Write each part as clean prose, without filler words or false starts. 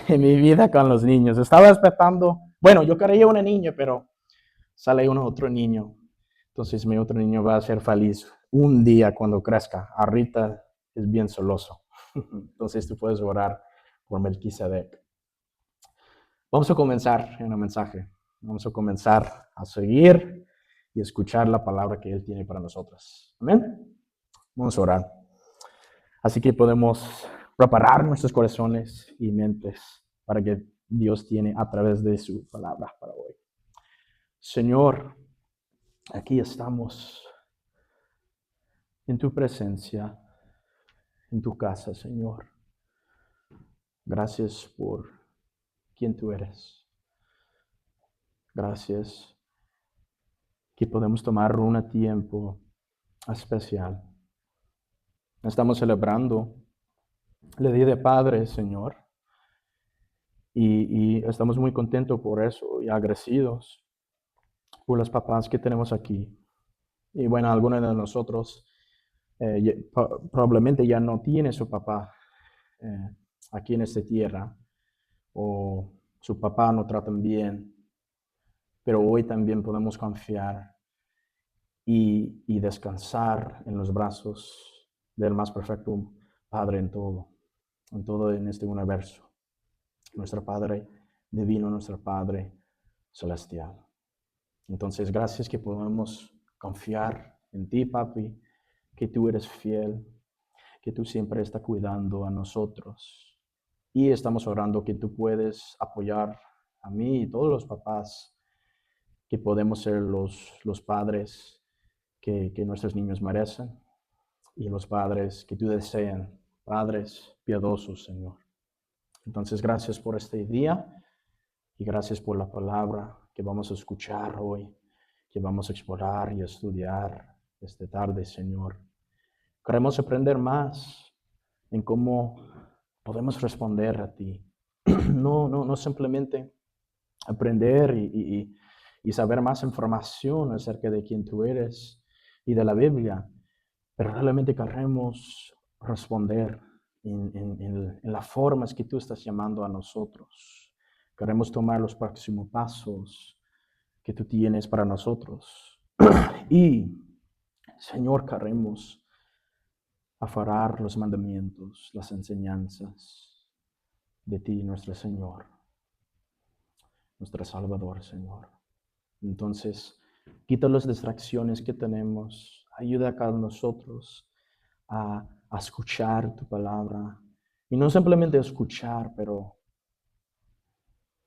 en mi vida con los niños. Estaba esperando, bueno, yo quería una niña, pero sale otro niño. Entonces mi otro niño va a ser feliz un día cuando crezca. Ahorita es bien celoso. Entonces tú puedes orar por Melquisedec. Vamos a comenzar en el mensaje. Vamos a comenzar a seguir y escuchar la palabra que Él tiene para nosotros. Amén. Vamos a orar. Así que podemos preparar nuestros corazones y mentes para que Dios tiene a través de su palabra para hoy. Señor, aquí estamos en tu presencia, en tu casa, Señor. Gracias por quien tú eres. Gracias que podemos tomar un tiempo especial. Estamos celebrando el Día de Padre, Señor, y estamos muy contentos por eso y agradecidos por los papás que tenemos aquí. Y bueno, algunos de nosotros probablemente ya no tiene su papá aquí en esta tierra, o su papá no tratan bien, pero hoy también podemos confiar y descansar en los brazos del más perfecto Padre en todo en este universo. Nuestro Padre divino, nuestro Padre celestial. Entonces, gracias que podemos confiar en ti, papi, que tú eres fiel, que tú siempre estás cuidando a nosotros. Y estamos orando que tú puedes apoyar a mí y todos los papás, que podemos ser los padres que nuestros niños merecen y los padres que tú desean, padres piadosos, Señor. Entonces, gracias por este día y gracias por la palabra que vamos a escuchar hoy, que vamos a explorar y estudiar esta tarde, Señor. Queremos aprender más en cómo podemos responder a ti. No simplemente aprender y saber más información acerca de quién tú eres y de la Biblia, pero realmente queremos responder en las formas que tú estás llamando a nosotros. Queremos tomar los próximos pasos que tú tienes para nosotros. Y, Señor, queremos afarar los mandamientos, las enseñanzas de ti, nuestro Señor, nuestro Salvador, Señor. Entonces, quita las distracciones que tenemos, ayuda a cada nosotros a escuchar tu palabra. Y no simplemente escuchar, pero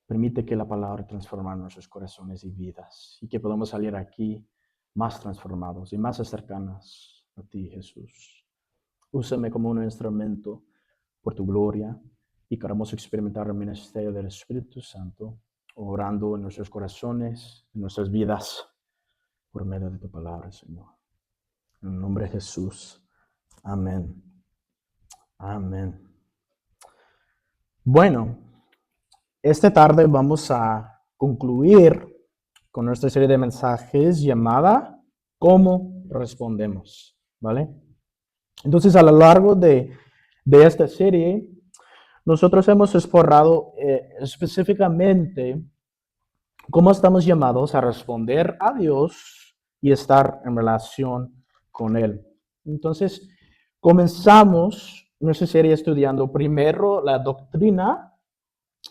permite que la palabra transforme nuestros corazones y vidas, y que podamos salir aquí más transformados y más cercanos a ti, Jesús. Úsame como un instrumento por tu gloria, y queremos experimentar el ministerio del Espíritu Santo, orando en nuestros corazones, en nuestras vidas, por medio de tu palabra, Señor. En el nombre de Jesús. Amén. Amén. Bueno, esta tarde vamos a concluir con nuestra serie de mensajes llamada ¿Cómo respondemos? ¿Vale? Entonces, a lo largo de esta serie, nosotros hemos explorado específicamente cómo estamos llamados a responder a Dios y estar en relación con Él. Entonces, comenzamos nuestra serie estudiando primero la doctrina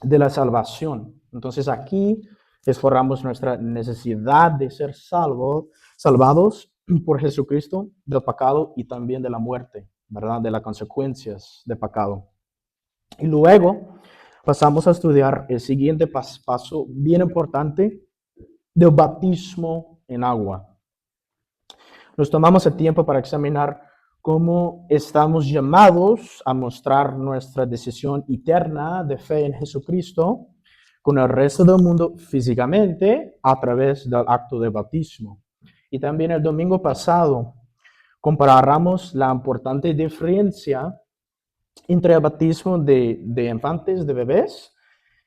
de la salvación. Entonces, aquí exploramos nuestra necesidad de ser salvados por Jesucristo del pecado y también de la muerte, ¿verdad? De las consecuencias del pecado. Y luego pasamos a estudiar el siguiente paso bien importante del bautismo en agua. Nos tomamos el tiempo para examinar cómo estamos llamados a mostrar nuestra decisión eterna de fe en Jesucristo con el resto del mundo físicamente a través del acto de bautismo. Y también el domingo pasado comparamos la importante diferencia entre el bautismo de infantes, de bebés,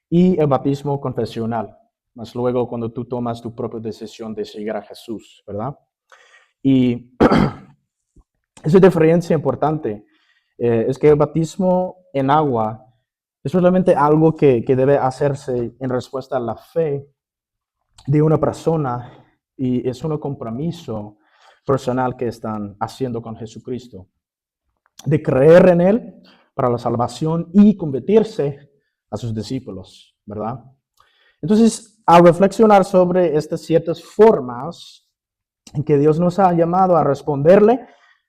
y el bautismo confesional. Más luego cuando tú tomas tu propia decisión de seguir a Jesús, ¿verdad? Y esa diferencia importante es que el bautismo en agua Es realmente algo que debe hacerse en respuesta a la fe de una persona y es un compromiso personal que están haciendo con Jesucristo, de creer en Él para la salvación y convertirse a sus discípulos, ¿verdad? Entonces, al reflexionar sobre estas ciertas formas en que Dios nos ha llamado a responderle,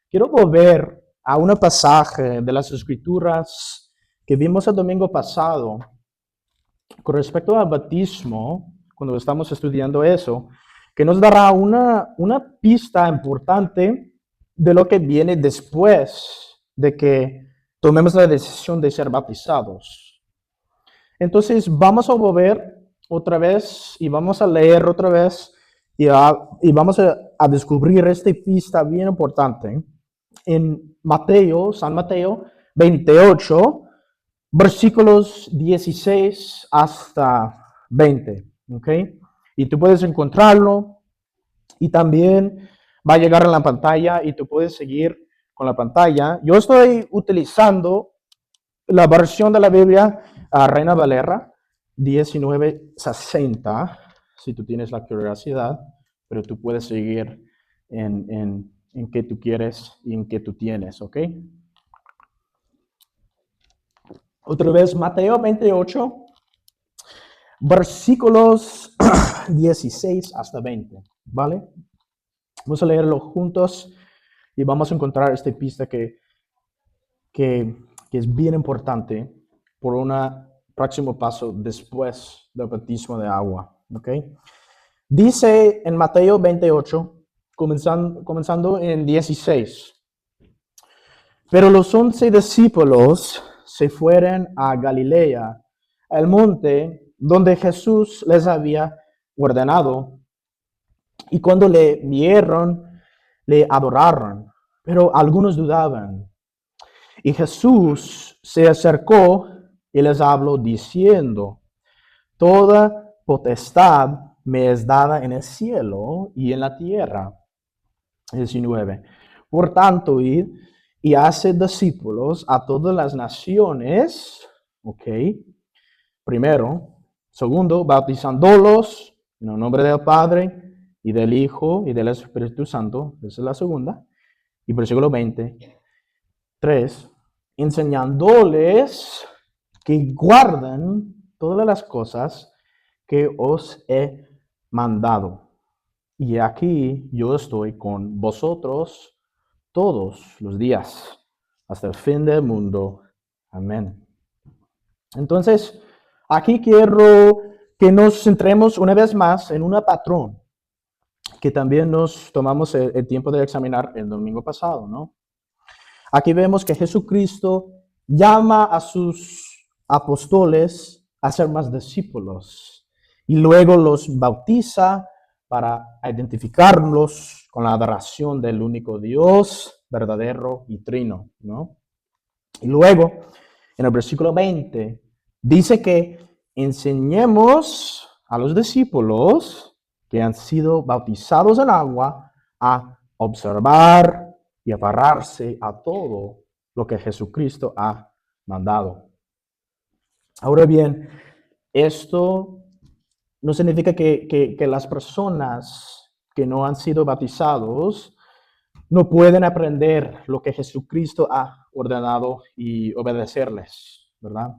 quiero volver a un pasaje de las Escrituras que vimos el domingo pasado con respecto al bautismo, cuando estamos estudiando eso, que nos dará una pista importante de lo que viene después de que tomemos la decisión de ser bautizados. Entonces vamos a volver otra vez y vamos a leer otra vez y vamos a descubrir esta pista bien importante en Mateo, San Mateo 28, versículos 16 hasta 20, ¿ok? Y tú puedes encontrarlo y también va a llegar a la pantalla y tú puedes seguir con la pantalla. Yo estoy utilizando la versión de la Biblia Reina Valera 1960, si tú tienes la curiosidad, pero tú puedes seguir en qué tú quieres y en qué tú tienes, ¿ok? Otra vez, Mateo 28, versículos 16 hasta 20, ¿vale? Vamos a leerlo juntos y vamos a encontrar esta pista que es bien importante por un próximo paso después del bautismo de agua, ¿ok? Dice en Mateo 28, comenzando en 16, pero los 11 discípulos se fueron a Galilea, al monte donde Jesús les había ordenado, y cuando le vieron, le adoraron, pero algunos dudaban. Y Jesús se acercó y les habló diciendo, toda potestad me es dada en el cielo y en la tierra. 19. Por tanto, id y haced discípulos a todas las naciones, ¿ok? Primero. Segundo, bautizándolos en el nombre del Padre y del Hijo y del Espíritu Santo. Esa es la segunda. Y versículo 20. 3. Enseñándoles que guarden todas las cosas que os he mandado. Y aquí yo estoy con vosotros todos los días, hasta el fin del mundo. Amén. Entonces, aquí quiero que nos centremos una vez más en un patrón que también nos tomamos el tiempo de examinar el domingo pasado, ¿no? Aquí vemos que Jesucristo llama a sus apóstoles a ser más discípulos y luego los bautiza para identificarlos con la adoración del único Dios verdadero y trino, ¿no? Y luego, en el versículo 20, dice que enseñemos a los discípulos que han sido bautizados en agua a observar y aferrarse a todo lo que Jesucristo ha mandado. Ahora bien, esto no significa que las personas que no han sido bautizados no pueden aprender lo que Jesucristo ha ordenado y obedecerles, ¿verdad?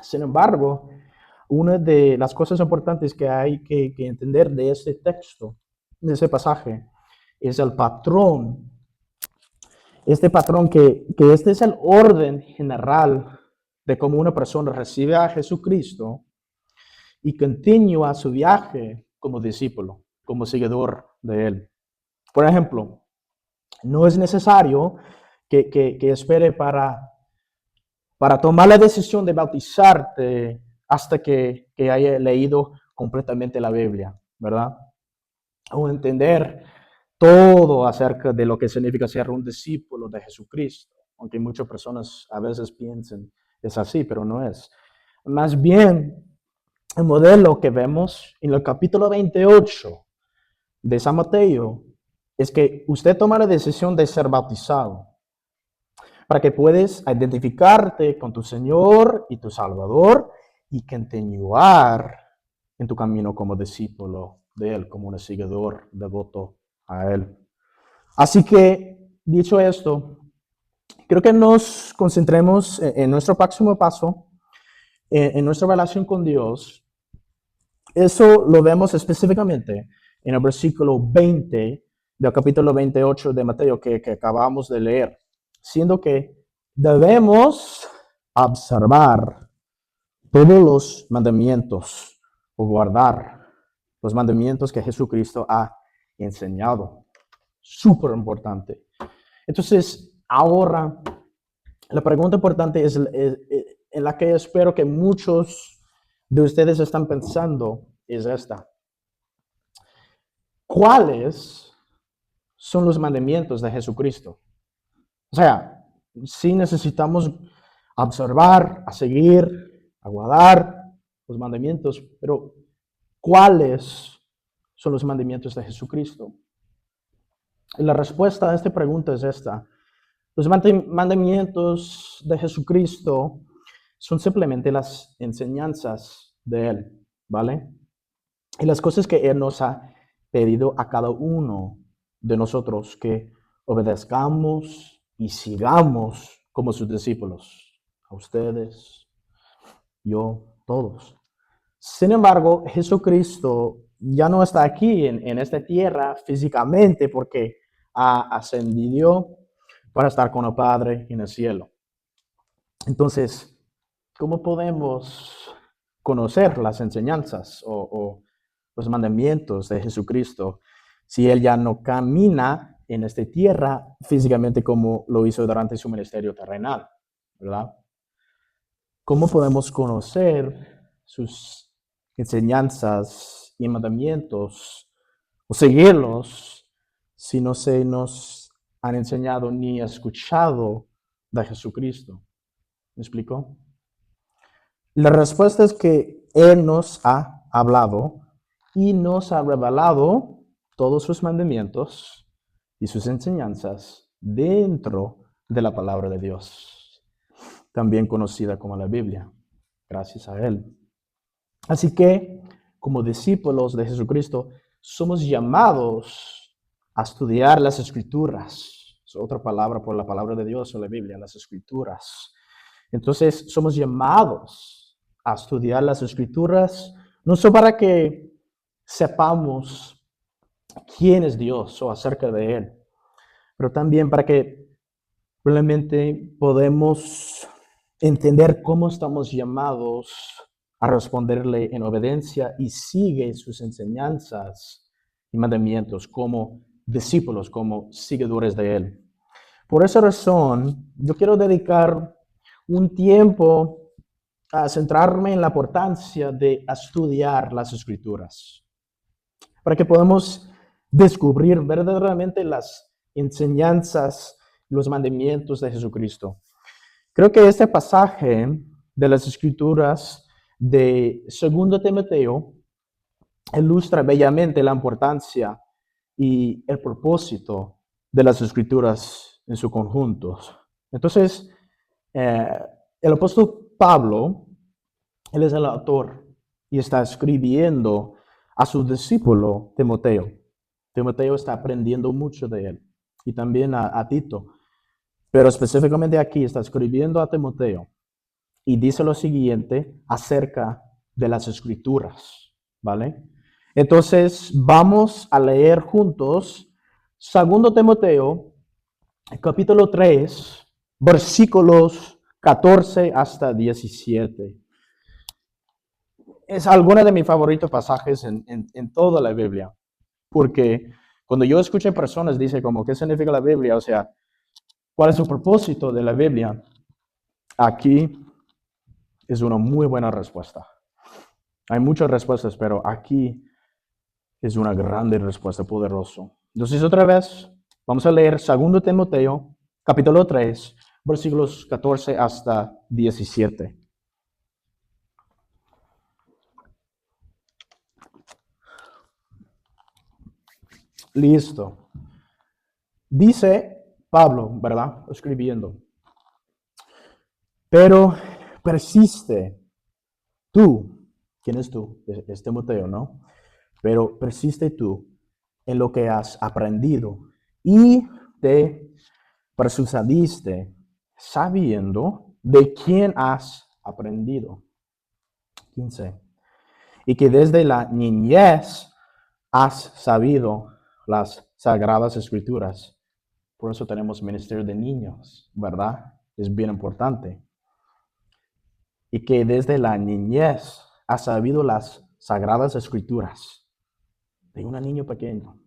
Sin embargo, una de las cosas importantes que hay que entender de este texto, de ese pasaje, es el patrón. Este patrón que este es el orden general de cómo una persona recibe a Jesucristo y continúa su viaje como discípulo, como seguidor de Él. Por ejemplo, no es necesario que espere para tomar la decisión de bautizarte hasta que haya leído completamente la Biblia, ¿verdad? O entender todo acerca de lo que significa ser un discípulo de Jesucristo, aunque muchas personas a veces piensen es así, pero no es. Más bien, el modelo que vemos en el capítulo 28 de San Mateo es que usted toma la decisión de ser bautizado, para que puedas identificarte con tu Señor y tu Salvador y continuar en tu camino como discípulo de Él, como un seguidor devoto a Él. Así que, dicho esto, creo que nos concentremos en nuestro próximo paso, en nuestra relación con Dios. Eso lo vemos específicamente en el versículo 20 del capítulo 28 de Mateo que acabamos de leer, siendo que debemos observar todos los mandamientos o guardar los mandamientos que Jesucristo ha enseñado. Súper importante. Entonces, ahora, la pregunta importante es en la que espero que muchos de ustedes están pensando es esta. ¿Cuáles son los mandamientos de Jesucristo? O sea, sí necesitamos observar, a seguir, a guardar los mandamientos, pero ¿cuáles son los mandamientos de Jesucristo? Y la respuesta a esta pregunta es esta. Los mandamientos de Jesucristo son simplemente las enseñanzas de Él, ¿vale? Y las cosas que Él nos ha pedido a cada uno de nosotros que obedezcamos y sigamos como sus discípulos, a ustedes, yo, todos. Sin embargo, Jesucristo ya no está aquí en esta tierra físicamente porque ha ascendido para estar con el Padre en el cielo. Entonces, ¿cómo podemos conocer las enseñanzas o los mandamientos de Jesucristo si Él ya no camina en esta tierra físicamente como lo hizo durante su ministerio terrenal, ¿verdad? ¿Cómo podemos conocer sus enseñanzas y mandamientos o seguirlos si no se nos han enseñado ni escuchado de Jesucristo? ¿Me explico? La respuesta es que Él nos ha hablado y nos ha revelado todos sus mandamientos y sus enseñanzas dentro de la palabra de Dios, también conocida como la Biblia, gracias a Él. Así que, como discípulos de Jesucristo, somos llamados a estudiar las Escrituras. Es otra palabra por la palabra de Dios o la Biblia, las Escrituras. Entonces, somos llamados a estudiar las Escrituras, no solo para que sepamos quién es Dios o acerca de Él, pero también para que realmente podemos entender cómo estamos llamados a responderle en obediencia y sigue sus enseñanzas y mandamientos como discípulos, como seguidores de Él. Por esa razón, yo quiero dedicar un tiempo a centrarme en la importancia de estudiar las Escrituras, para que podamos descubrir verdaderamente las enseñanzas, los mandamientos de Jesucristo. Creo que este pasaje de las Escrituras de 2 Timoteo ilustra bellamente la importancia y el propósito de las Escrituras en su conjunto. Entonces, el apóstol Pablo, él es el autor y está escribiendo a su discípulo Timoteo. Timoteo está aprendiendo mucho de él y también a Tito. Pero específicamente aquí está escribiendo a Timoteo y dice lo siguiente acerca de las Escrituras, ¿vale? Entonces vamos a leer juntos 2 Timoteo, capítulo 3, versículos 14 hasta 17. Es alguno de mis favoritos pasajes en toda la Biblia, porque cuando yo escucho personas dicen como, ¿qué significa la Biblia? O sea, ¿cuál es el propósito de la Biblia? Aquí es una muy buena respuesta. Hay muchas respuestas, pero aquí es una grande respuesta, poderosa. Entonces, otra vez, vamos a leer 2 Timoteo, capítulo 3, versículos 14 hasta 17. Listo. Dice Pablo, ¿verdad? Escribiendo. Pero persiste tú, ¿quién es tú? Es Timoteo, ¿no? Pero persiste tú en lo que has aprendido y te persuadiste sabiendo de quién has aprendido. 15. Y que desde la niñez has sabido las sagradas escrituras. Por eso tenemos ministerio de niños, ¿verdad? Es bien importante. Y que desde la niñez has sabido las sagradas escrituras de un niño pequeño,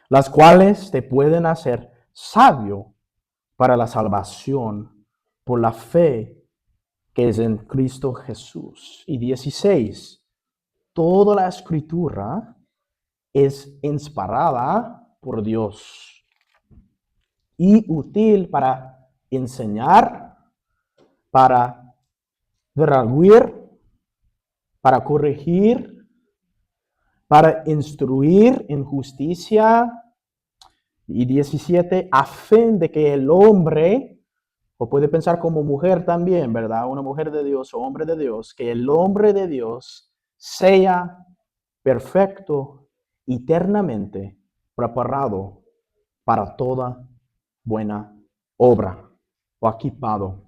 las cuales te pueden hacer sabio para la salvación por la fe que es en Cristo Jesús. Y 16, toda la escritura es inspirada por Dios y útil para enseñar, para redarguir, para corregir, para instruir en justicia. Y 17, a fin de que el hombre, o puede pensar como mujer también, ¿verdad? Una mujer de Dios o hombre de Dios, que el hombre de Dios sea perfecto, eternamente preparado para toda buena obra, o equipado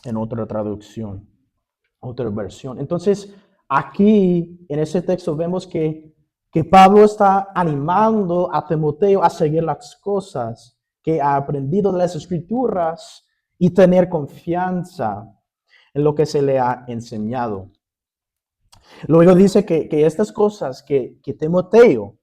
en otra traducción, otra versión. Entonces, aquí en ese texto vemos que Pablo está animando a Timoteo a seguir las cosas que ha aprendido de las escrituras y tener confianza en lo que se le ha enseñado. Luego dice que estas cosas que Timoteo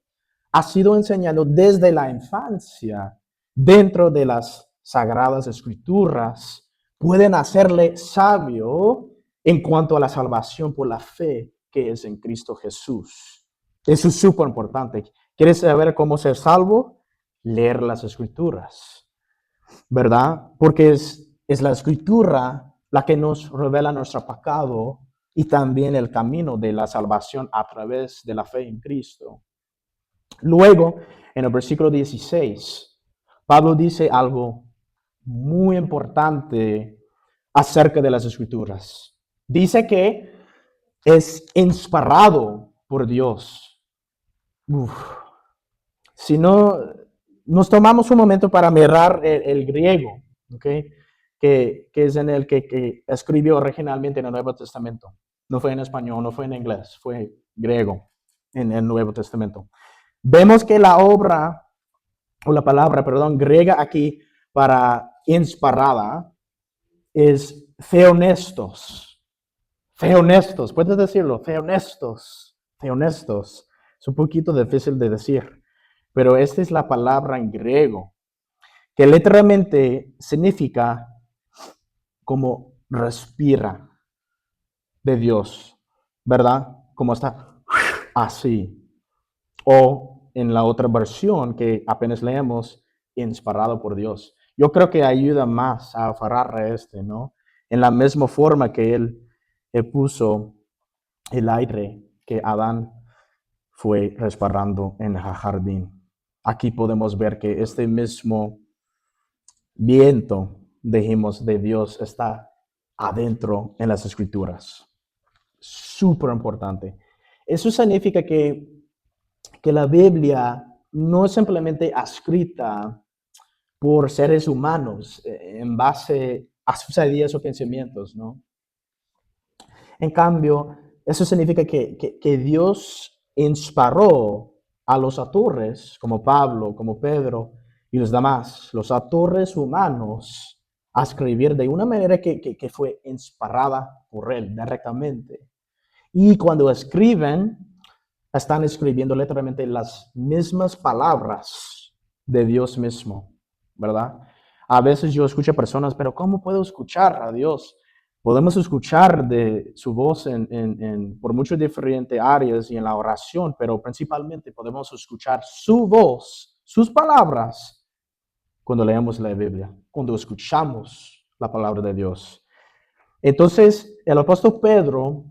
ha sido enseñando desde la infancia dentro de las sagradas escrituras pueden hacerle sabio en cuanto a la salvación por la fe que es en Cristo Jesús. Eso es súper importante. ¿Quieres saber cómo ser salvo? Leer las escrituras, ¿verdad? Porque es la escritura la que nos revela nuestro pecado y también el camino de la salvación a través de la fe en Cristo. Luego, en el versículo 16, Pablo dice algo muy importante acerca de las escrituras. Dice que es inspirado por Dios. Uf. Si no, nos tomamos un momento para mirar el griego, ¿okay? que es en el que escribió originalmente en el Nuevo Testamento. No fue en español, no fue en inglés, fue griego en el Nuevo Testamento. Vemos que la obra, o la palabra, perdón, griega aquí para inspirada es theonestos. Theonestos, puedes decirlo, theonestos, theonestos. Es un poquito difícil de decir, pero esta es la palabra en griego, que literalmente significa como respira de Dios, ¿verdad? Como está así. O en la otra versión que apenas leemos, inspirado por Dios. Yo creo que ayuda más a aferrar a ¿no? En la misma forma que él puso el aire que Adán fue respirando en el jardín. Aquí podemos ver que este mismo viento, dijimos, de Dios está adentro en las escrituras. Súper importante. Eso significa que la Biblia no es simplemente escrita por seres humanos en base a sus ideas o pensamientos, ¿no? En cambio, eso significa que Dios inspiró a los autores, como Pablo, como Pedro y los demás, los autores humanos, a escribir de una manera que fue inspirada por él directamente. Y cuando escriben, están escribiendo literalmente las mismas palabras de Dios mismo, ¿verdad? A veces yo escucho a personas, pero ¿cómo puedo escuchar a Dios? Podemos escuchar de su voz por muchas diferentes áreas y en la oración, pero principalmente podemos escuchar su voz, sus palabras, cuando leemos la Biblia, cuando escuchamos la palabra de Dios. Entonces, el apóstol Pedro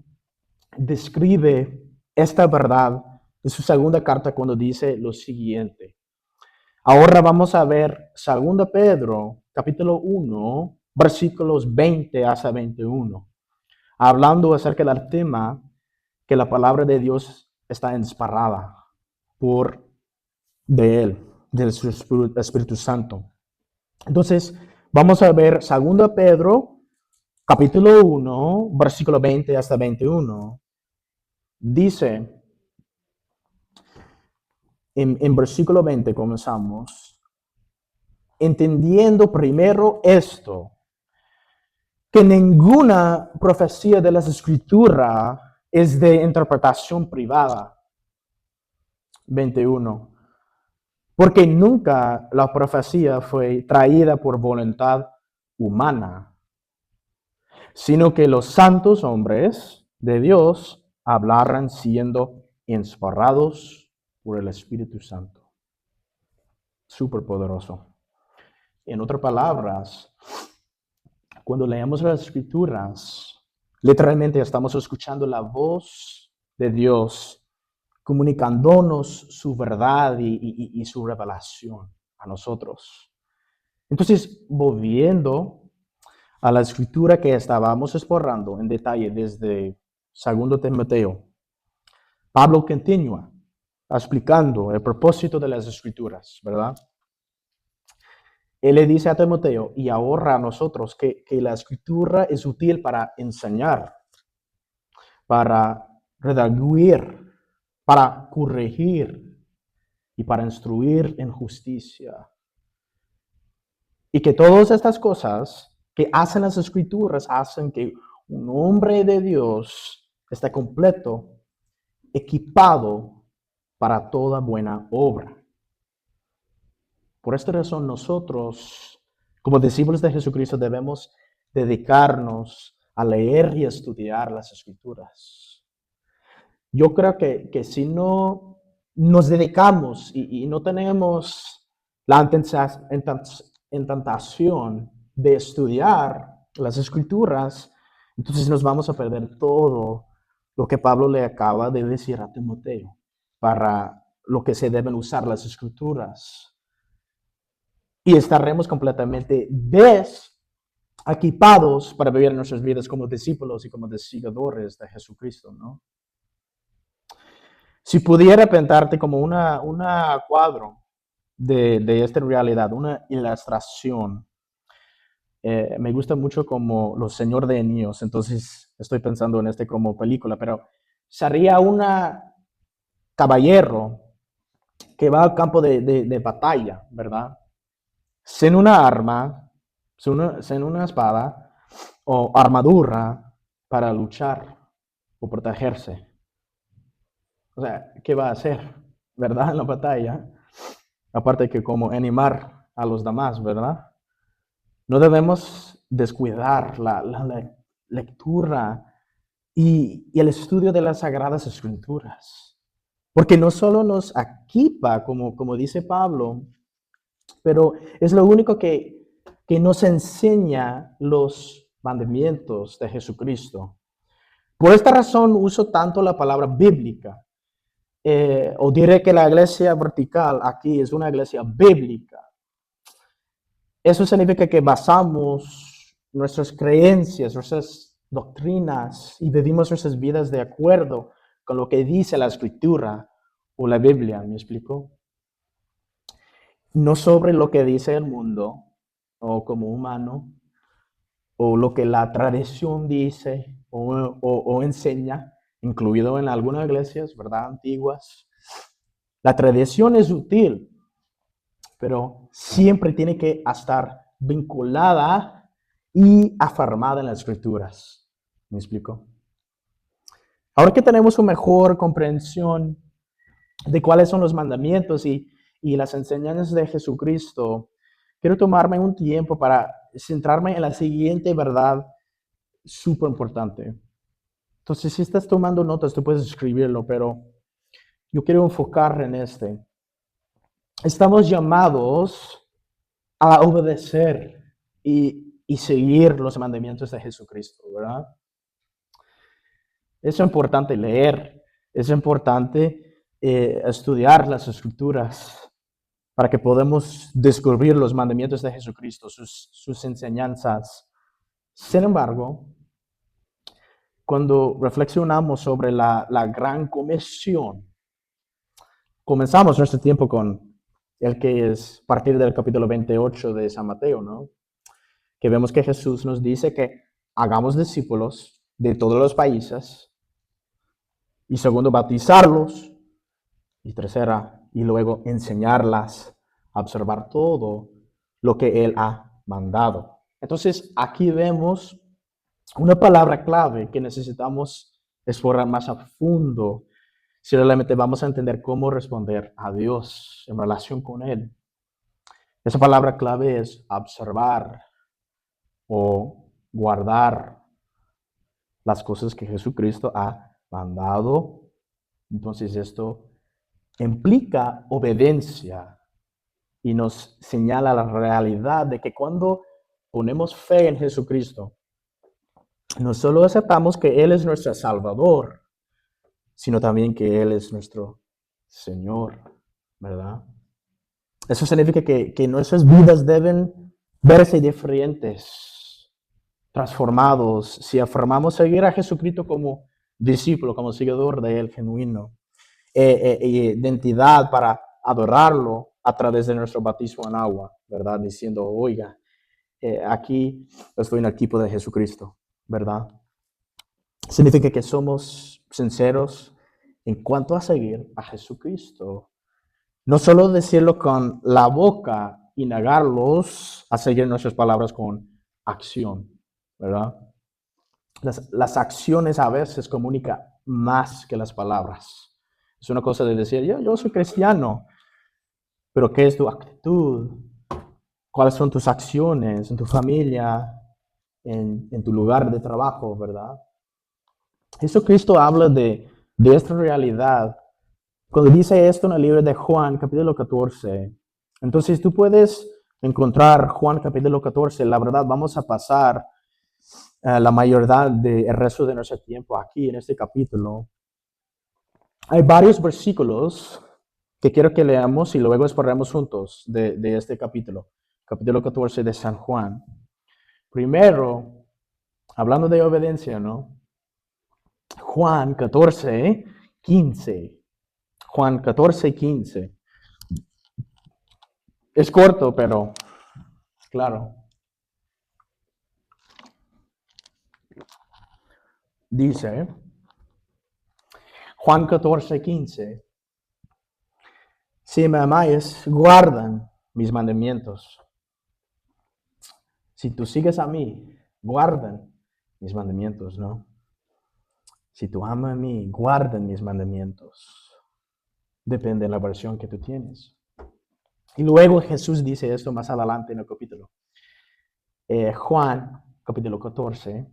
describe esta verdad en su segunda carta cuando dice lo siguiente. Ahora vamos a ver 2 Pedro, capítulo 1, versículos 20 hasta 21, hablando acerca del tema que la palabra de Dios está inspirada por de Él, del Espíritu Santo. Entonces, vamos a ver 2 Pedro, capítulo 1, versículo 20 hasta 21. Dice, en versículo 20 comenzamos, entendiendo primero esto, que ninguna profecía de las Escrituras es de interpretación privada. 21. Porque nunca la profecía fue traída por voluntad humana, sino que los santos hombres de Dios hablaran siendo inspirados por el Espíritu Santo. Súper poderoso. En otras palabras, cuando leemos las Escrituras, literalmente estamos escuchando la voz de Dios comunicándonos su verdad y su revelación a nosotros. Entonces, volviendo a la escritura que estábamos explorando en detalle desde 2 Timoteo, Pablo continúa explicando el propósito de las escrituras, ¿verdad? Él le dice a Timoteo y ahora a nosotros que la escritura es útil para enseñar, para redarguir, para corregir y para instruir en justicia. Y que todas estas cosas que hacen las escrituras hacen que un hombre de Dios esté completo, equipado para toda buena obra. Por esta razón nosotros, como discípulos de Jesucristo, debemos dedicarnos a leer y estudiar las escrituras. Yo creo que si no nos dedicamos y no tenemos la tentación de estudiar las escrituras, entonces nos vamos a perder todo lo que Pablo le acaba de decir a Timoteo para lo que se deben usar las escrituras. Y estaremos completamente desequipados para vivir nuestras vidas como discípulos y como seguidores de Jesucristo, ¿no? Si pudiera pintarte como una cuadro de esta realidad, una ilustración, me gusta mucho como Los Señor de Anillos, entonces estoy pensando en este como película, pero sería una caballero que va al campo de batalla, ¿verdad? Sin una arma, sin una espada o armadura para luchar o protegerse. O sea, ¿qué va a hacer, verdad, en la batalla? Aparte que como animar a los demás, ¿verdad? No debemos descuidar la lectura y el estudio de las Sagradas Escrituras. Porque no solo nos equipa, como dice Pablo, pero es lo único que nos enseña los mandamientos de Jesucristo. Por esta razón uso tanto la palabra bíblica. O diré que la iglesia vertical aquí es una iglesia bíblica. Eso significa que basamos nuestras creencias, nuestras doctrinas y vivimos nuestras vidas de acuerdo con lo que dice la escritura o la Biblia, ¿me explico? No sobre lo que dice el mundo o como humano o lo que la tradición dice o enseña, incluido en algunas iglesias, ¿verdad? Antiguas. La tradición es útil, pero siempre tiene que estar vinculada y afirmada en las escrituras. ¿Me explico? Ahora que tenemos una mejor comprensión de cuáles son los mandamientos y las enseñanzas de Jesucristo, quiero tomarme un tiempo para centrarme en la siguiente verdad súper importante. Entonces, si estás tomando notas, tú puedes escribirlo, pero yo quiero enfocar en este. Estamos llamados a obedecer y seguir los mandamientos de Jesucristo, ¿verdad? Es importante leer, es importante estudiar las escrituras, para que podamos descubrir los mandamientos de Jesucristo, sus enseñanzas. Sin embargo, cuando reflexionamos sobre la gran comisión, comenzamos nuestro tiempo con el que es a partir del capítulo 28 de San Mateo, ¿no? Que vemos que Jesús nos dice que hagamos discípulos de todos los países, y segundo, bautizarlos, y tercera, y luego enseñarlas a observar todo lo que Él ha mandado. Entonces, aquí vemos una palabra clave que necesitamos explorar más a fondo si realmente vamos a entender cómo responder a Dios en relación con Él. Esa palabra clave es observar o guardar las cosas que Jesucristo ha mandado. Entonces esto implica obediencia y nos señala la realidad de que cuando ponemos fe en Jesucristo, no solo aceptamos que Él es nuestro Salvador, sino también que Él es nuestro Señor, ¿verdad? Eso significa que nuestras vidas deben verse diferentes, transformados, si afirmamos seguir a Jesucristo como discípulo, como seguidor de Él genuino, identidad para adorarlo a través de nuestro bautismo en agua, ¿verdad? Diciendo, oiga, aquí estoy en el equipo de Jesucristo, ¿verdad? Significa que somos sinceros en cuanto a seguir a Jesucristo. No solo decirlo con la boca y negarlos a seguir nuestras palabras con acción, ¿verdad? Las acciones a veces comunican más que las palabras. Es una cosa de decir, yo soy cristiano, pero ¿qué es tu actitud? ¿Cuáles son tus acciones en tu familia, en tu lugar de trabajo, verdad? Jesucristo habla de esta realidad cuando dice esto en el libro de Juan, capítulo 14. Entonces tú puedes encontrar Juan, capítulo 14. La verdad, vamos a pasar la mayoría del resto de nuestro tiempo aquí en este capítulo. Hay varios versículos que quiero que leamos y luego exploremos juntos de este capítulo 14 de San Juan. Primero, hablando de obediencia, ¿no? Juan 14, 15. Juan 14, 15. Es corto, pero claro. Dice Juan 14, 15. Si me amáis, guardan mis mandamientos. Si tú sigues a mí, guardan mis mandamientos, ¿no? Si tú amas a mí, guardan mis mandamientos. Depende de la versión que tú tienes. Y luego Jesús dice esto más adelante en el capítulo. Juan, capítulo 14,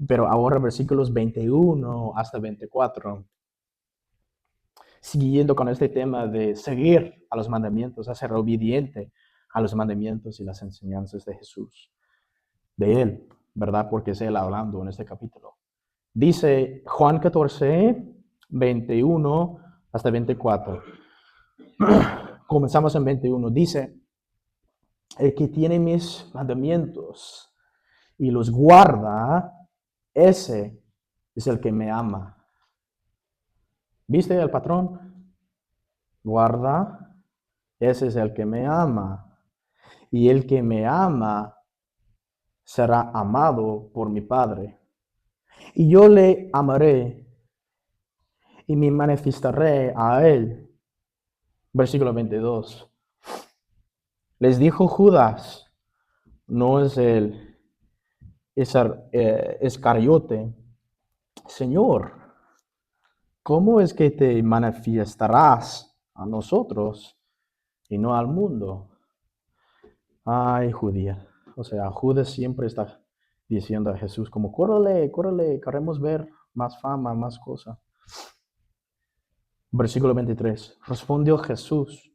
pero ahora versículos 21 hasta 24. Siguiendo con este tema de seguir a los mandamientos, a ser obediente a los mandamientos y las enseñanzas de Jesús, de Él, ¿verdad? Porque es Él hablando en este capítulo. Dice Juan 14, 21 hasta 24. Comenzamos en 21. Dice, el que tiene mis mandamientos y los guarda, ese es el que me ama. ¿Viste el patrón? Guarda, ese es el que me ama. Y el que me ama será amado por mi Padre. Y yo le amaré y me manifestaré a él. Versículo 22. Les dijo Judas, no es el Iscariote, Señor, ¿cómo es que te manifestarás a nosotros y no al mundo? Ay, judía. O sea, Judas siempre está diciendo a Jesús como, córrele, córrele, queremos ver más fama, más cosas. Versículo 23. Respondió Jesús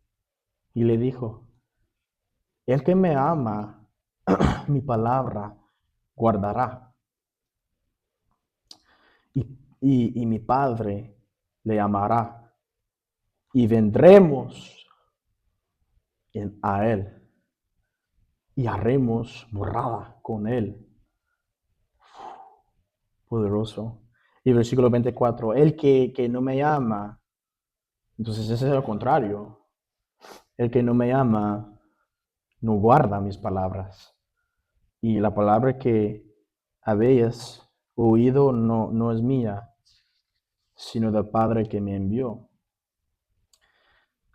y le dijo, el que me ama, mi palabra guardará. Y mi Padre le amará. Y vendremos a Él y haremos morada con Él. Poderoso. Y versículo 24, el que no me ama, entonces ese es el contrario. El que no me ama no guarda mis palabras. Y la palabra que habéis oído no es mía, sino del Padre que me envió.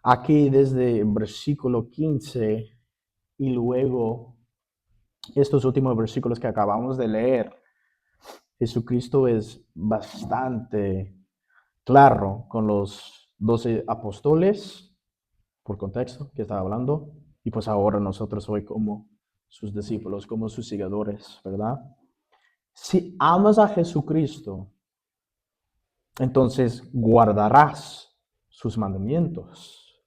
Aquí desde el versículo 15 y luego estos últimos versículos que acabamos de leer, Jesucristo es bastante claro con los 12 apóstoles, por contexto, que estaba hablando, y pues ahora nosotros hoy como sus discípulos, como sus seguidores, ¿verdad? Si amas a Jesucristo, entonces guardarás sus mandamientos.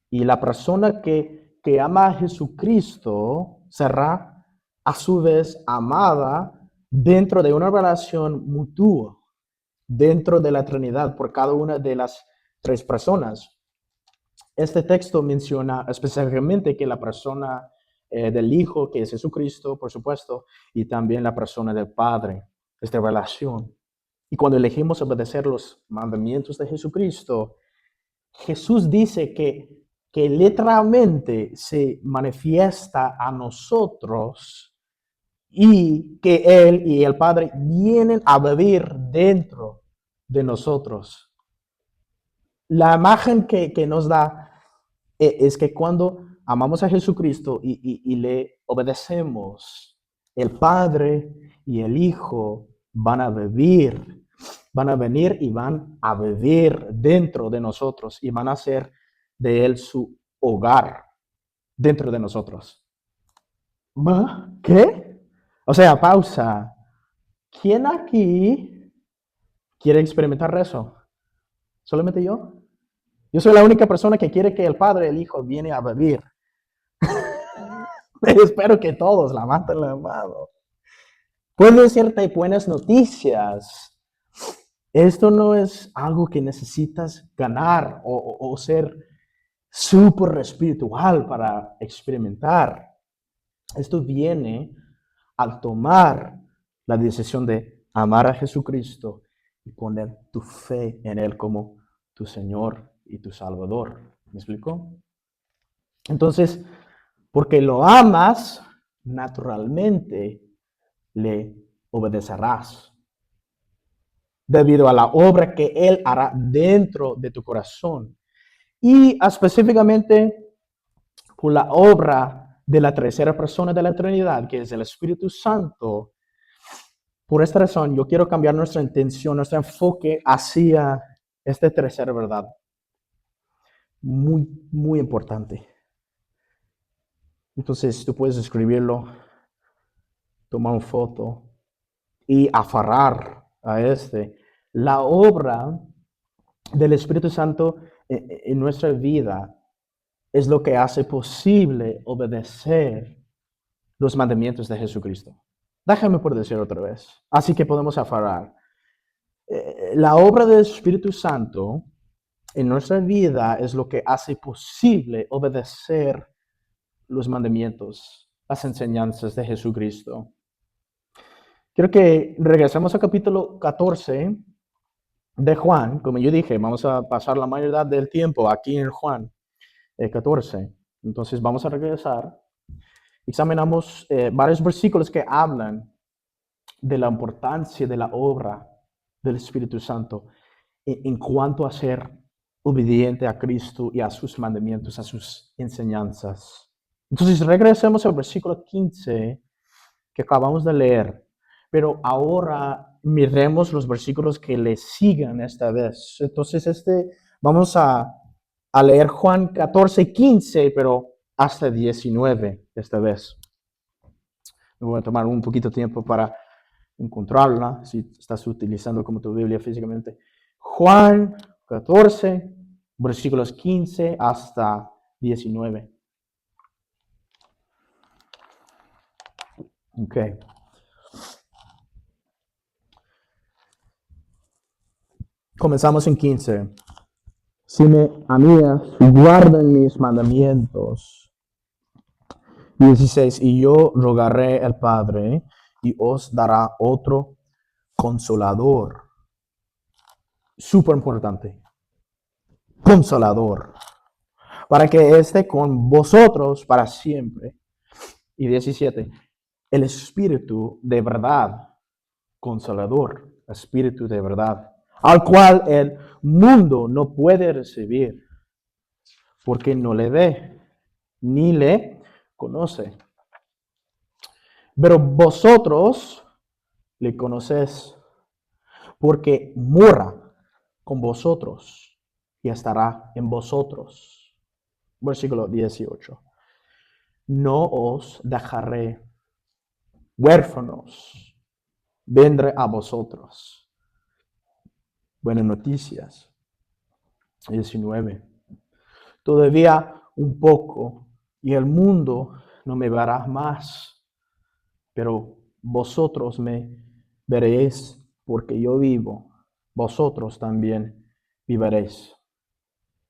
Y la persona que ama a Jesucristo será a su vez amada dentro de una relación mutua, dentro de la Trinidad, por cada una de las tres personas. Este texto menciona específicamente que la persona del Hijo, que es Jesucristo, por supuesto, y también la persona del Padre, esta relación. Y cuando elegimos obedecer los mandamientos de Jesucristo, Jesús dice que literalmente se manifiesta a nosotros y que Él y el Padre vienen a vivir dentro de nosotros. La imagen que nos da es que cuando amamos a Jesucristo y le obedecemos, el Padre y el Hijo van a vivir, van a venir y van a vivir dentro de nosotros y van a hacer de Él su hogar dentro de nosotros. ¿Qué? O sea, pausa. ¿Quién aquí quiere experimentar eso? ¿Solamente yo? Yo soy la única persona que quiere que el Padre y el Hijo viene a vivir. Espero que todos levanten la mano. Puedo decirte buenas noticias. Esto no es algo que necesitas ganar o ser súper espiritual para experimentar. Esto viene al tomar la decisión de amar a Jesucristo y poner tu fe en Él como tu Señor y tu Salvador. ¿Me explico? Entonces, porque lo amas, naturalmente le obedecerás, debido a la obra que Él hará dentro de tu corazón. Y específicamente por la obra de la tercera persona de la Trinidad, que es el Espíritu Santo. Por esta razón, yo quiero cambiar nuestra intención, nuestro enfoque hacia esta tercera verdad. Muy, muy importante. Entonces, tú puedes escribirlo, tomar una foto y aferrar a la obra del Espíritu Santo en nuestra vida es lo que hace posible obedecer los mandamientos de Jesucristo. Déjame por decir otra vez. Así que podemos aferrar. La obra del Espíritu Santo en nuestra vida es lo que hace posible obedecer los mandamientos, las enseñanzas de Jesucristo. Quiero que regresemos al capítulo 14 de Juan. Como yo dije, vamos a pasar la mayoría del tiempo aquí en Juan 14. Entonces vamos a regresar. Examinamos varios versículos que hablan de la importancia de la obra del Espíritu Santo en cuanto a ser obediente a Cristo y a sus mandamientos, a sus enseñanzas. Entonces regresemos al versículo 15 que acabamos de leer, pero ahora miremos los versículos que le sigan esta vez. Entonces vamos a leer Juan 14, 15, pero hasta 19 esta vez. Me voy a tomar un poquito de tiempo para encontrarla, si estás utilizando como tu Biblia físicamente. Juan 14, versículos 15 hasta 19. Ok. Comenzamos en 15. si me amas, guardan mis mandamientos. 16. Y yo rogaré al Padre y os dará otro consolador. Súper importante. Consolador. Para que esté con vosotros para siempre. Y 17. El Espíritu de verdad. Consolador. Espíritu de verdad. Al cual el mundo no puede recibir. Porque no le ve. Ni le conoce. Pero vosotros le conocéis. Porque mora con vosotros y estará en vosotros. Versículo 18. No os dejaré huérfanos, vendré a vosotros. Buenas noticias. 19. Todavía un poco y el mundo no me verá más, pero vosotros me veréis porque yo vivo, vosotros también viviréis.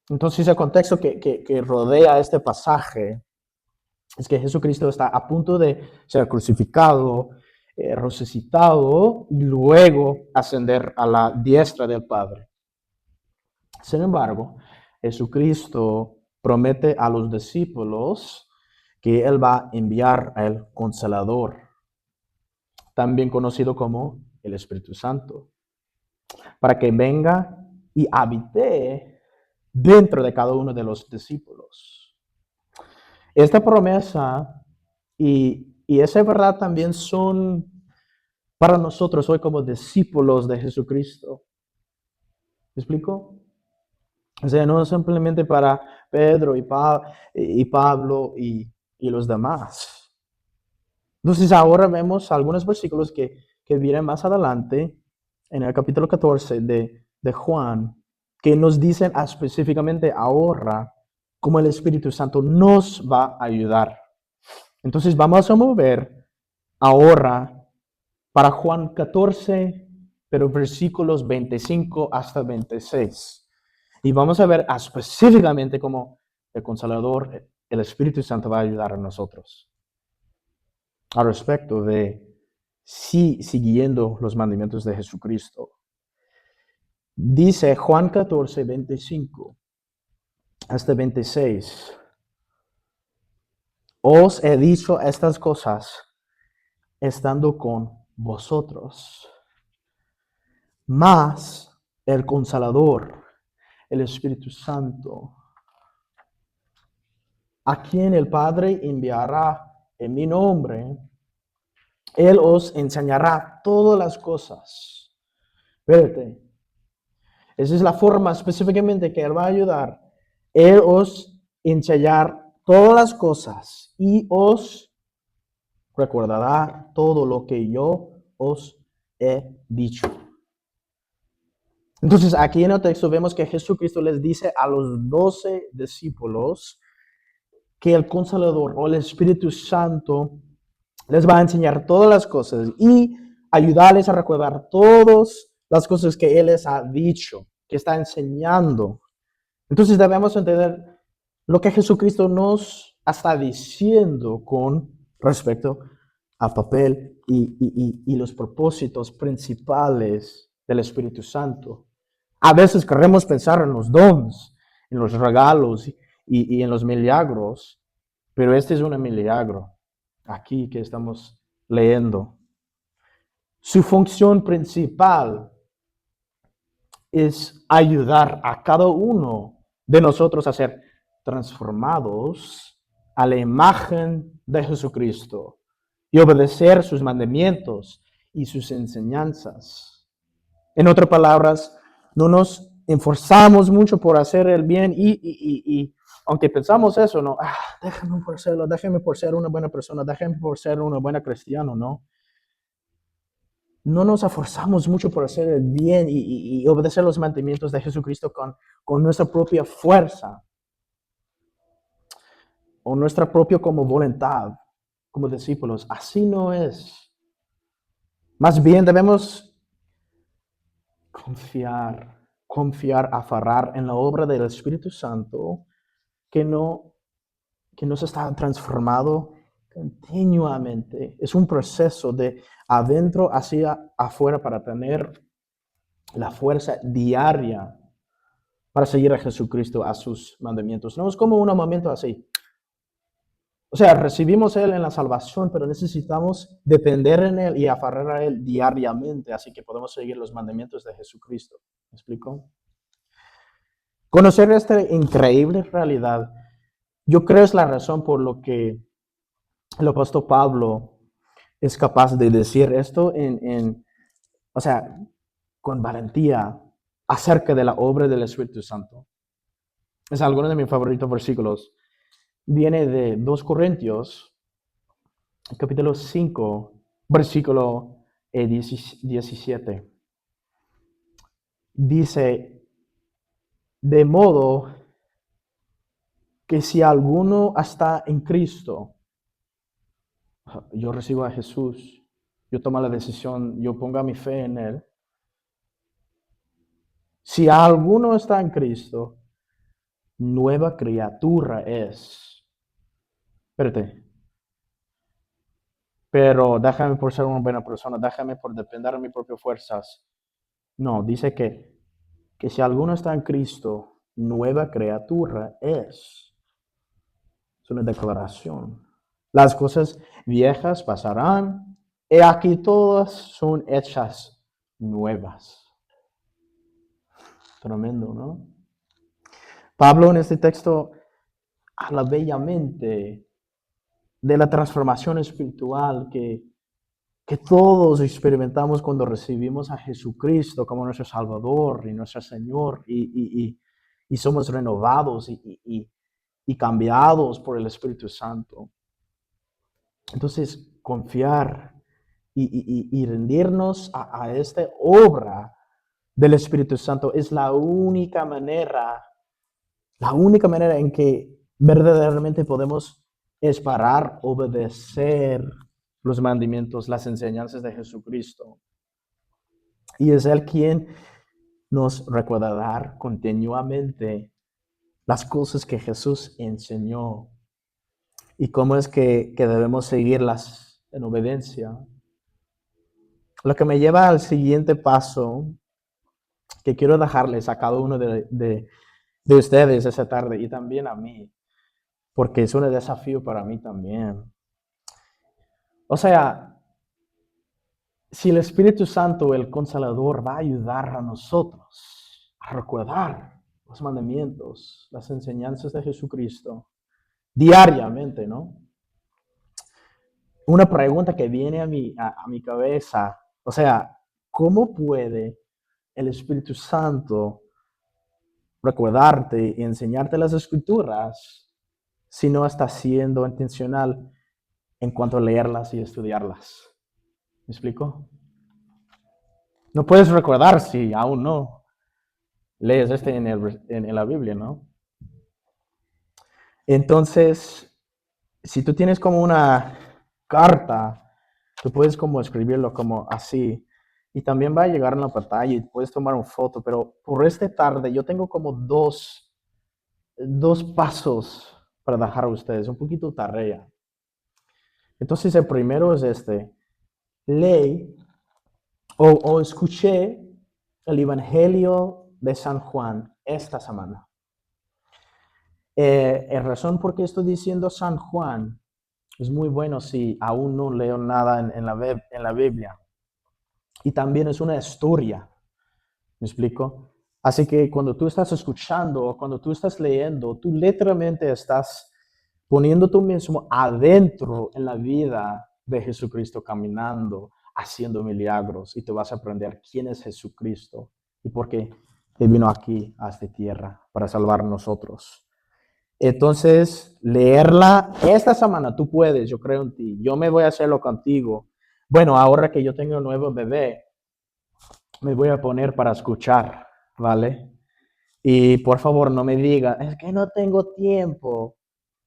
Entonces el contexto que rodea este pasaje es que Jesucristo está a punto de ser crucificado, resucitado y luego ascender a la diestra del Padre. Sin embargo, Jesucristo promete a los discípulos que Él va a enviar al Consolador, también conocido como el Espíritu Santo, para que venga y habite dentro de cada uno de los discípulos. Esta promesa y esa verdad también son para nosotros hoy como discípulos de Jesucristo. ¿Me explico? O sea, no simplemente para Pedro y Pablo y los demás. Entonces ahora vemos algunos versículos que vienen más adelante en el capítulo 14 de Juan, que nos dicen específicamente ahora cómo el Espíritu Santo nos va a ayudar. Entonces vamos a mover ahora para Juan 14, pero versículos 25 hasta 26. Y vamos a ver específicamente cómo el Consolador, el Espíritu Santo, va a ayudar a nosotros. Al respecto de si siguiendo los mandamientos de Jesucristo. Dice Juan 14, 25 hasta 26. Os he dicho estas cosas estando con vosotros. Mas el Consolador, el Espíritu Santo, a quien el Padre enviará en mi nombre, Él os enseñará todas las cosas. Fíjate, esa es la forma específicamente que Él va a ayudar. Él os enseñará todas las cosas y os recordará todo lo que yo os he dicho. Entonces, aquí en el texto vemos que Jesucristo les dice a los 12 discípulos que el Consolador o el Espíritu Santo les va a enseñar todas las cosas y ayudarles a recordar todas las cosas que Él les ha dicho, que está enseñando. Entonces debemos entender lo que Jesucristo nos está diciendo con respecto al papel y los propósitos principales del Espíritu Santo. A veces queremos pensar en los dones, en los regalos y en los milagros, pero este es un milagro aquí que estamos leyendo. Su función principal es ayudar a cada uno de nosotros a ser transformados a la imagen de Jesucristo y obedecer sus mandamientos y sus enseñanzas. En otras palabras, no nos esforzamos mucho por hacer el bien y aunque pensamos eso, no, déjame por serlo, déjame por ser una buena persona, déjame por ser una buena cristiana, ¿no? No nos esforzamos mucho por hacer el bien y obedecer los mandamientos de Jesucristo con nuestra propia fuerza o nuestra propia como voluntad, como discípulos. Así no es. Más bien debemos confiar confiar, aferrar en la obra del Espíritu Santo que nos está transformado continuamente. Es un proceso de adentro hacia afuera para tener la fuerza diaria para seguir a Jesucristo, a sus mandamientos. No es como un momento así. O sea, recibimos Él en la salvación, pero necesitamos depender en Él y aferrar a Él diariamente, así que podemos seguir los mandamientos de Jesucristo. ¿Me explico? Conocer esta increíble realidad, yo creo es la razón por lo que el apóstol Pablo es capaz de decir esto o sea, con valentía acerca de la obra del Espíritu Santo. Es alguno de mis favoritos versículos. Viene de 2 Corintios, capítulo 5, versículo 17. Dice, de modo que si alguno está en Cristo, yo recibo a Jesús, yo tomo la decisión, yo pongo mi fe en Él. Si alguno está en Cristo, nueva criatura es. Espérate. Pero déjame por ser una buena persona, déjame por depender de mis propias fuerzas. No, dice que si alguno está en Cristo, nueva criatura es. Es una declaración. Las cosas viejas pasarán, y aquí todas son hechas nuevas. Tremendo, ¿no? Pablo en este texto habla bellamente de la transformación espiritual que todos experimentamos cuando recibimos a Jesucristo como nuestro Salvador y nuestro Señor y somos renovados y cambiados por el Espíritu Santo. Entonces, confiar y rendirnos a esta obra del Espíritu Santo es la única manera en que verdaderamente podemos esperar, obedecer los mandamientos, las enseñanzas de Jesucristo. Y es Él quien nos recordará continuamente las cosas que Jesús enseñó y cómo es que debemos seguirlas en obediencia. Lo que me lleva al siguiente paso que quiero dejarles a cada uno de ustedes esa tarde y también a mí, porque es un desafío para mí también. O sea, si el Espíritu Santo, el Consolador, va a ayudar a nosotros a recordar los mandamientos, las enseñanzas de Jesucristo diariamente, ¿no? Una pregunta que viene a mi cabeza, o sea, ¿cómo puede el Espíritu Santo recordarte y enseñarte las Escrituras si no está siendo intencional en cuanto a leerlas y estudiarlas? ¿Me explico? No puedes recordar si aún no lees en la Biblia, ¿no? Entonces, si tú tienes como una carta, tú puedes como escribirlo como así. Y también va a llegar en la pantalla y puedes tomar una foto. Pero por esta tarde yo tengo como dos pasos para dejar a ustedes, un poquito de tarea. Entonces el primero es este. Leí o escuché el Evangelio de San Juan esta semana. En razón por qué estoy diciendo San Juan, es muy bueno si aún no leo nada en la Biblia. Y también es una historia, ¿me explico? Así que cuando tú estás escuchando o cuando tú estás leyendo, tú literalmente estás poniendo tú mismo adentro en la vida de Jesucristo, caminando, haciendo milagros, y te vas a aprender quién es Jesucristo y por qué Él vino aquí a esta tierra para salvar a nosotros. Entonces, leerla esta semana, tú puedes, yo creo en ti. Yo me voy a hacerlo contigo. Bueno, ahora que yo tengo un nuevo bebé, me voy a poner para escuchar, ¿vale? Y por favor, no me diga, es que no tengo tiempo,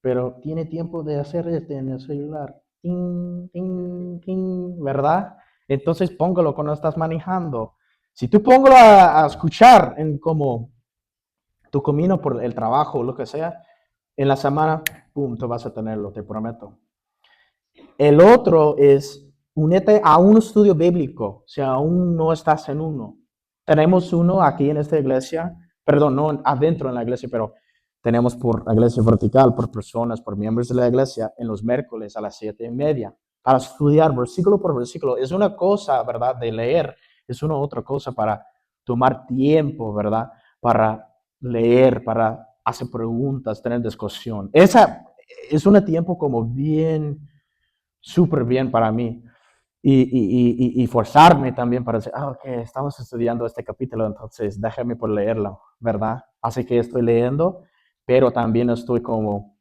pero tiene tiempo de hacer en el celular. Ting, ting, ting, ¿verdad? Entonces póngalo cuando estás manejando. Si tú pongo a escuchar en como tu camino por el trabajo o lo que sea, en la semana, pum, tú vas a tenerlo, te prometo. El otro es únete a un estudio bíblico, si aún no estás en uno. Tenemos uno aquí en esta iglesia, perdón, no adentro en la iglesia, pero tenemos por la iglesia vertical, por personas, por miembros de la iglesia, en los miércoles a las 7:30, para estudiar versículo por versículo. Es una cosa, ¿verdad?, de leer, es una otra cosa para tomar tiempo, ¿verdad?, para leer, para hacer preguntas, tener discusión. Esa es un tiempo como bien súper bien para mí. Y forzarme también para decir, ok, estamos estudiando este capítulo, entonces déjame por leerlo, ¿verdad? Así que estoy leyendo, pero también estoy como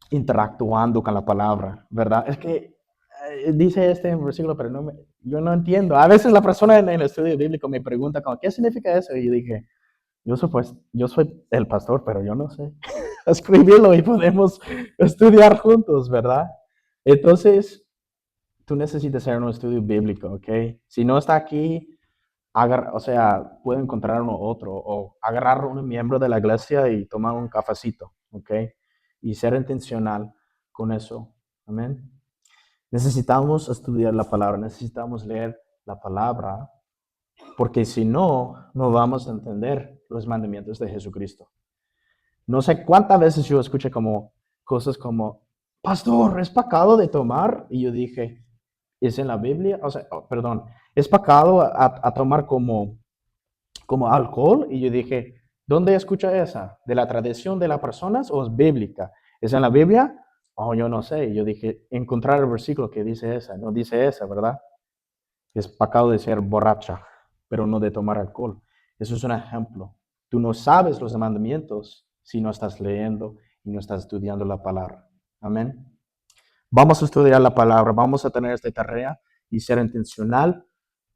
interactuando con la palabra, ¿verdad? Es que dice este versículo, pero yo no entiendo. A veces la persona en el estudio bíblico me pregunta, como, ¿qué significa eso? Y yo dije, yo soy el pastor, pero yo no sé escribirlo y podemos estudiar juntos, ¿verdad? Entonces, tú necesitas hacer un estudio bíblico, ¿ok? Si no está aquí, o sea, puede encontrar uno otro o agarrar a un miembro de la iglesia y tomar un cafecito, ¿ok? Y ser intencional con eso. Amén. Necesitamos estudiar la palabra, necesitamos leer la palabra, porque si no, no vamos a entender los mandamientos de Jesucristo. No sé cuántas veces yo escuché como cosas como, pastor, ¿es pecado de tomar? Y yo dije, ¿es en la Biblia? O sea, perdón, ¿es pecado a tomar como alcohol? Y yo dije, ¿dónde escucha esa? ¿De la tradición de las personas o es bíblica? ¿Es en la Biblia? Oh, yo no sé. Y yo dije, encontrar el versículo que dice esa. No dice esa, ¿verdad? Es pecado de ser borracha, pero no de tomar alcohol. Eso es un ejemplo. Tú no sabes los mandamientos si no estás leyendo y no estás estudiando la palabra. Amén. Vamos a estudiar la palabra, vamos a tener esta tarea y ser intencional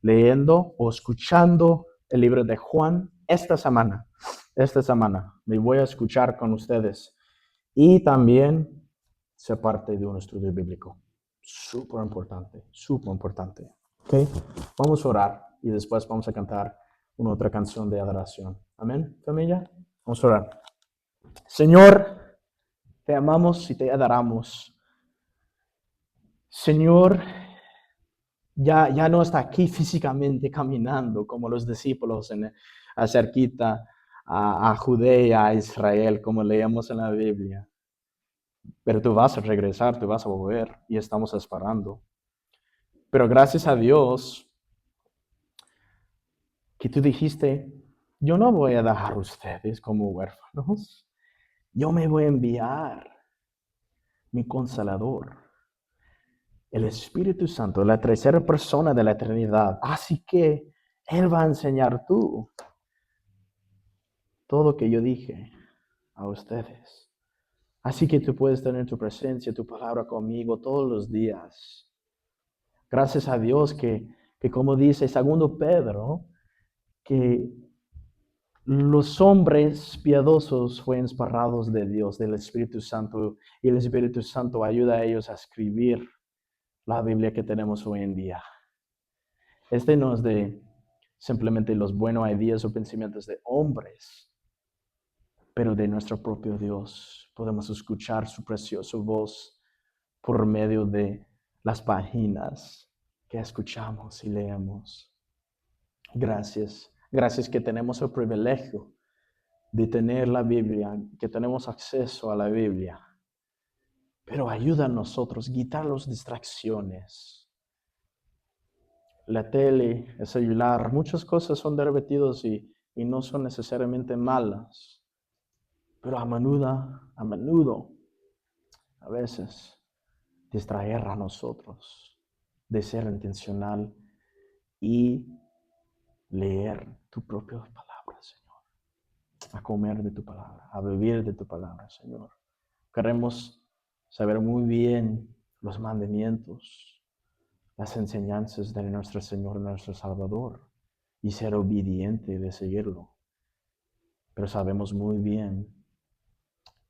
leyendo o escuchando el libro de Juan esta semana. Esta semana me voy a escuchar con ustedes y también ser parte de un estudio bíblico. Súper importante, súper importante. ¿Ok? Vamos a orar y después vamos a cantar una otra canción de adoración. Amén, familia. Vamos a orar. Señor, te amamos y te adoramos. Señor, ya no está aquí físicamente caminando como los discípulos acerquita a Judea, a Israel, como leemos en la Biblia. Pero tú vas a regresar, tú vas a volver y estamos esperando. Pero gracias a Dios que tú dijiste, yo no voy a dejar a ustedes como huérfanos, yo me voy a enviar mi consolador, el Espíritu Santo, la tercera persona de la eternidad. Así que Él va a enseñar tú todo lo que yo dije a ustedes. Así que tú puedes tener tu presencia, tu palabra conmigo todos los días. Gracias a Dios que como dice segundo Pedro, que los hombres piadosos fueron inspirados de Dios, del Espíritu Santo, y el Espíritu Santo ayuda a ellos a escribir la Biblia que tenemos hoy en día. Este no es de simplemente los buenos ideas o pensamientos de hombres, pero de nuestro propio Dios. Podemos escuchar su preciosa voz por medio de las páginas que escuchamos y leemos. Gracias. Gracias que tenemos el privilegio de tener la Biblia, que tenemos acceso a la Biblia. Pero ayuda a nosotros a quitar las distracciones. La tele, el celular, muchas cosas son divertidas y no son necesariamente malas. Pero a veces, distraer a nosotros de ser intencional y leer tu propia palabra, Señor. A comer de tu palabra, a beber de tu palabra, Señor. Queremos saber muy bien los mandamientos, las enseñanzas de nuestro Señor, nuestro Salvador, y ser obediente de seguirlo. Pero sabemos muy bien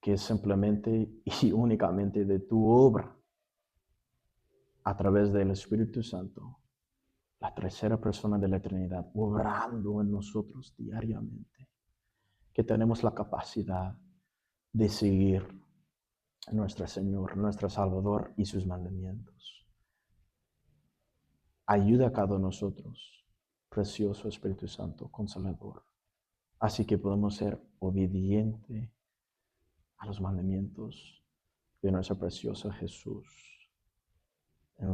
que es simplemente y únicamente de tu obra, a través del Espíritu Santo, la tercera persona de la Trinidad, obrando en nosotros diariamente, que tenemos la capacidad de seguir a nuestro Señor, nuestro Salvador y sus mandamientos. Ayuda a cada uno de nosotros, precioso Espíritu Santo, Consolador, así que podemos ser obedientes a los mandamientos de nuestro precioso Jesús. En